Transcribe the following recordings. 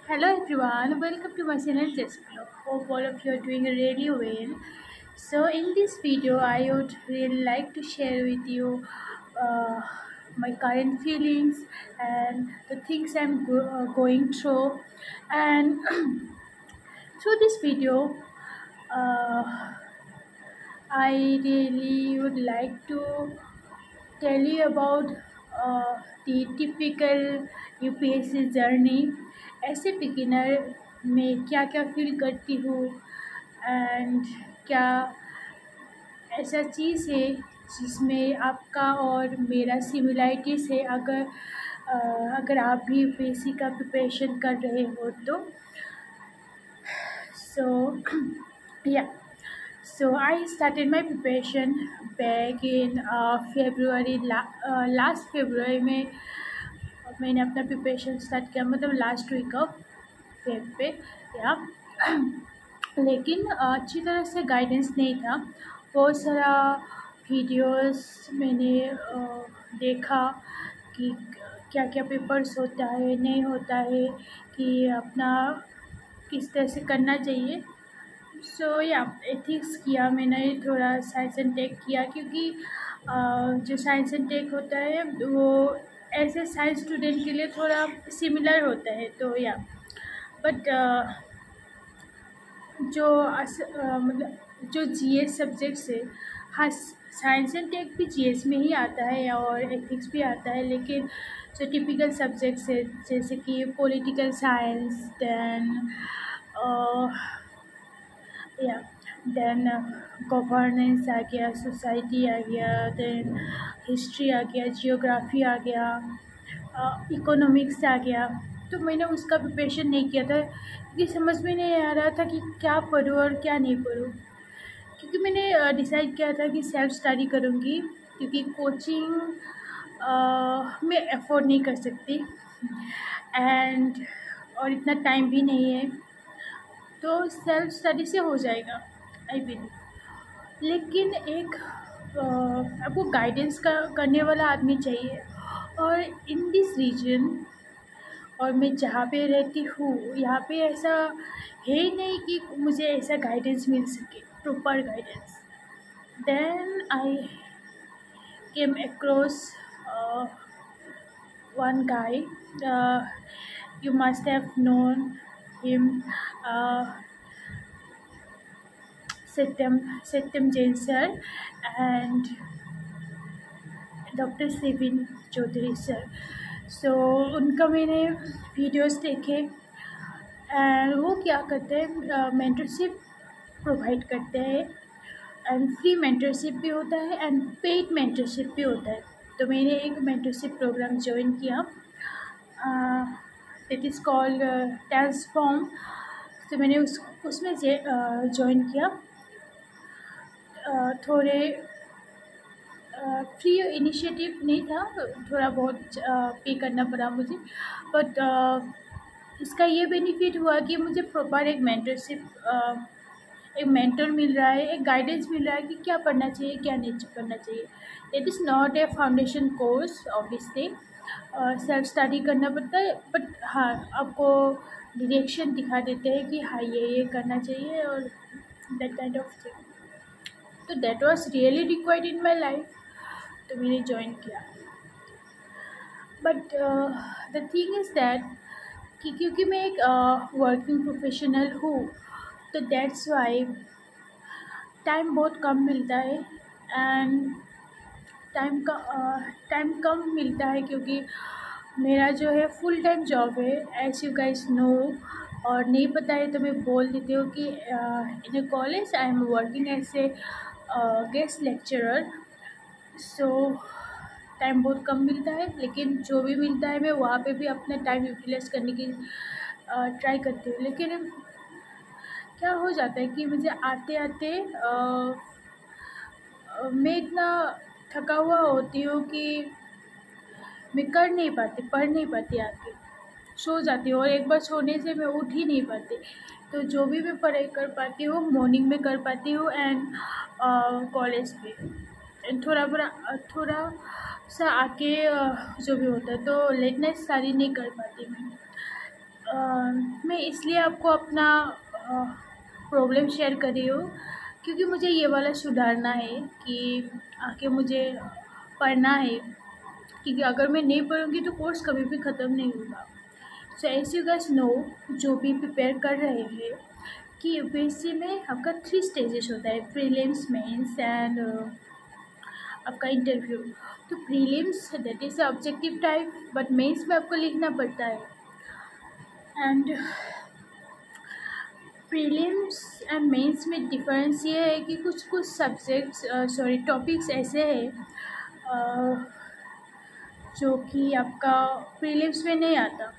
Hello everyone, welcome to my channel Jessica. Hope all of you are doing really well. So in this video, I would really like to share with you uh, my current feelings and the things I'm going through. And through this video, uh, I really would like to tell you about the typical UPSC journey ऐसे beginner में क्या क्या feel करती हूँ and क्या ऐसा चीज़ है जिसमें आपका और मेरा सिमिलरिटीज़ है अगर आप भी यूपीएससी का प्रिपरेशन कर रहे हो तो सो या So I started my preparation back in February last February में मैंने अपना प्रिपरेशन स्टार्ट किया मतलब लास्ट वीक ऑफ फेब पे या लेकिन अच्छी तरह से गाइडेंस नहीं था। बहुत सारा वीडियोस मैंने देखा कि क्या क्या पेपर्स होता है नहीं होता है कि अपना किस तरह से करना चाहिए। सो या एथिक्स किया मैंने थोड़ा साइंस एंड टेक किया क्योंकि जो साइंस एंड टेक होता है वो ऐसे साइंस स्टूडेंट के लिए थोड़ा सिमिलर होता है तो या बट मतलब जो जीएस सब्जेक्ट्स है हाँ साइंस एंड टेक भी जीएस में ही आता है और एथिक्स भी आता है लेकिन जो टिपिकल सब्जेक्ट्स है जैसे कि पॉलिटिकल साइंस या देन गवर्नेंस आ गया सोसाइटी आ गया देन हिस्ट्री आ गया जियोग्राफी आ गया इकोनॉमिक्स आ गया। तो मैंने उसका प्रिपरेशन नहीं किया था क्योंकि समझ में नहीं आ रहा था कि क्या पढूँ और क्या नहीं पढूँ क्योंकि मैंने डिसाइड किया था कि सेल्फ स्टडी करूँगी क्योंकि कोचिंग मैं अफोर्ड नहीं कर सकती एंड और इतना टाइम भी नहीं है तो सेल्फ स्टडी से हो जाएगा आई बिलीव। लेकिन एक आपको गाइडेंस करने वाला आदमी चाहिए और इन दिस रीजन और मैं जहाँ पे रहती हूँ यहाँ पे ऐसा है ही नहीं कि मुझे ऐसा गाइडेंस मिल सके proper guidance. Then I came across one guy, you must have known him, Satyam Jain sir and doctor सेविन चौधरी सर। सो उनका मैंने वीडियोस देखे एंड वो क्या करते हैं मेंटरशिप प्रोवाइड करते हैं एंड फ्री मेंटरशिप भी होता है एंड पेड मेंटरशिप भी होता है। तो मैंने एक मेंटरशिप प्रोग्राम ज्वाइन किया इट इज़ कॉल्ड ट्रांसफॉर्म। तो मैंने उसमें ज्वाइन किया। थोड़े फ्री इनिशिएटिव नहीं था थोड़ा बहुत पे करना पड़ा मुझे बट इसका ये बेनिफिट हुआ कि मुझे प्रॉपर एक मेंटरशिप एक मेंटर मिल रहा है एक गाइडेंस मिल रहा है कि क्या पढ़ना चाहिए क्या नहीं करना चाहिए। It is not a foundation course obviously self study करना पड़ता है बट हाँ आपको डायरेक्शन दिखा देते हैं कि हाँ ये करना चाहिए और दैट काइंड ऑफ थिंग। तो that was really required in my life तो मैंने ज्वाइन किया। But the thing is that कि क्योंकि मैं एक वर्किंग प्रोफेशनल हूँ तो दैट्स वाई टाइम बहुत कम मिलता है एंड टाइम कम मिलता है क्योंकि मेरा जो है फुल टाइम जॉब है एज यू गाइस नो। और नहीं पता है तो मैं बोल देती हूँ कि in a college I am working as a guest lecturer. So time बहुत कम मिलता है लेकिन जो भी मिलता है मैं वहाँ पे भी अपना टाइम यूटिलाइज करने की ट्राई करती हूँ। लेकिन क्या हो जाता है कि मुझे आते आते मैं इतना थका हुआ होती हूँ कि मैं कर नहीं पाती पढ़ नहीं पाती आके सो जाती हूँ और एक बार सोने से मैं उठ ही नहीं पाती। तो जो भी मैं पढ़ाई कर पाती हूँ मॉर्निंग में कर पाती हूँ एंड कॉलेज पे एंड थोड़ा सा आके जो भी होता है तो लेट नाइट स्टडी नहीं कर पाती मैं। अ, मैं इसलिए आपको अपना प्रॉब्लम शेयर कर रही हूँ क्योंकि मुझे ये वाला सुधारना है कि आगे मुझे पढ़ना है, क्योंकि अगर मैं नहीं पढ़ूँगी तो कोर्स कभी भी ख़त्म नहीं होगा। So as you guys know, जो भी प्रिपेयर कर रहे हैं, कि यूपीएससी में आपका 3 स्टेजेस होता है, प्रीलिम्स, मेंस एंड आपका इंटरव्यू। तो prelims that is objective type, but mains में आपको लिखना पड़ता है। एंड प्रीलिम्स एंड मेंस में डिफरेंस ये है कि कुछ कुछ सब्जेक्ट्स टॉपिक्स ऐसे हैं जो कि आपका प्रीलिम्स में नहीं आता।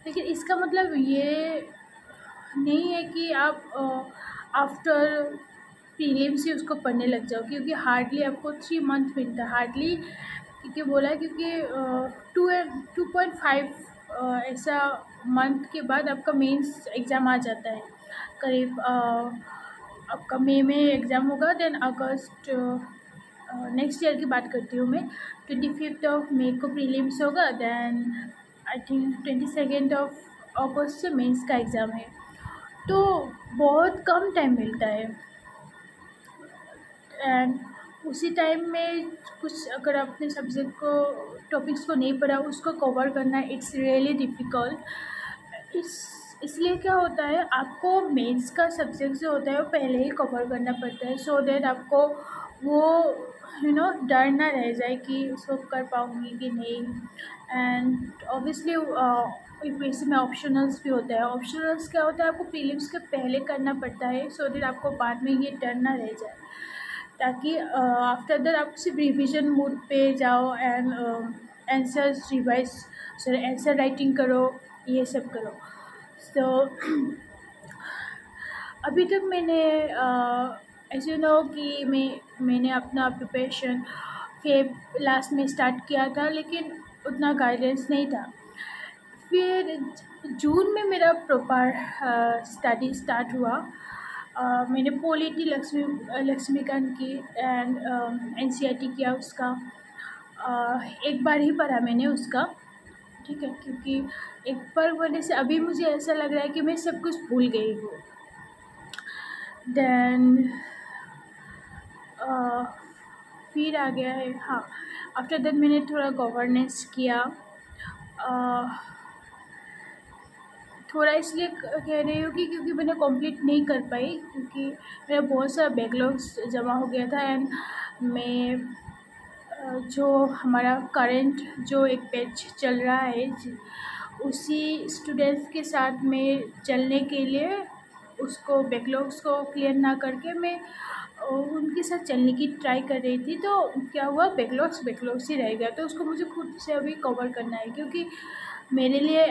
लेकिन इसका मतलब ये नहीं है कि आप आफ्टर प्रीलिम्स ही उसको पढ़ने लग जाओ, क्योंकि हार्डली आपको 3 मंथ मिलता है। हार्डली क्योंकि बोला है क्योंकि 2.5 ऐसा मंथ के बाद आपका मेंस एग्ज़ाम आ जाता है। करीब आपका मई में एग्ज़ाम होगा, देन अगस्त नेक्स्ट ईयर की बात करती हूँ मैं। 25 मई को प्रीलिम्स होगा, देन आई थिंक 22 अगस्त से मेंस का एग्ज़ाम है। तो बहुत कम टाइम मिलता है। एंड उसी टाइम में कुछ अगर अपने सब्जेक्ट को टॉपिक्स को नहीं पढ़ा, उसको कवर करना इट्स रियली डिफ़िकल्ट। इसलिए क्या होता है, आपको मेंस का सब्जेक्ट जो होता है वो पहले ही कवर करना पड़ता है, सो दैट आपको वो डर ना रह जाए कि उसको कर पाऊँगी कि नहीं। एंड ऑब्वियसली यूपीएससी में ऑप्शनल्स भी होता है। ऑप्शनल्स क्या होता है, आपको प्रीलिम्स के पहले करना पड़ता है, सो दैट आपको बाद में ये डर ना रह जाए, ताकि आफ्टर दैट आप सिर्फ रिवीजन मोड पे जाओ and answers revise answer writing करो, ये सब करो। सो अभी तक मैंने ऐसे नो कि मैंने अपना प्रिपरेशन फेब लास्ट में स्टार्ट किया था, लेकिन उतना गाइडेंस नहीं था। फिर जून में मेरा प्रॉपर स्टडी स्टार्ट हुआ। मैंने पॉलिटी लक्ष्मीकांत की एंड एनसीईआरटी किया उसका। एक बार ही पढ़ा मैंने उसका, ठीक है, क्योंकि एक बार पढ़ने से अभी मुझे ऐसा लग रहा है कि मैं सब कुछ भूल गई हूँ। देन फिर आ गया है, हाँ, आफ्टर दैट मैंने थोड़ा गवर्नेंस किया। थोड़ा इसलिए कह रही हूँ कि क्योंकि मैंने कंप्लीट नहीं कर पाई, क्योंकि मेरा बहुत सारा बैकलॉग्स जमा हो गया था। एंड मैं जो हमारा करंट जो एक बैच चल रहा है, उसी स्टूडेंट्स के साथ में चलने के लिए उसको बैकलॉग्स को क्लियर ना करके मैं उनके साथ चलने की ट्राई कर रही थी। तो क्या हुआ, बैकलॉग्स ही रह गया। तो उसको मुझे खुद से अभी कवर करना है, क्योंकि मेरे लिए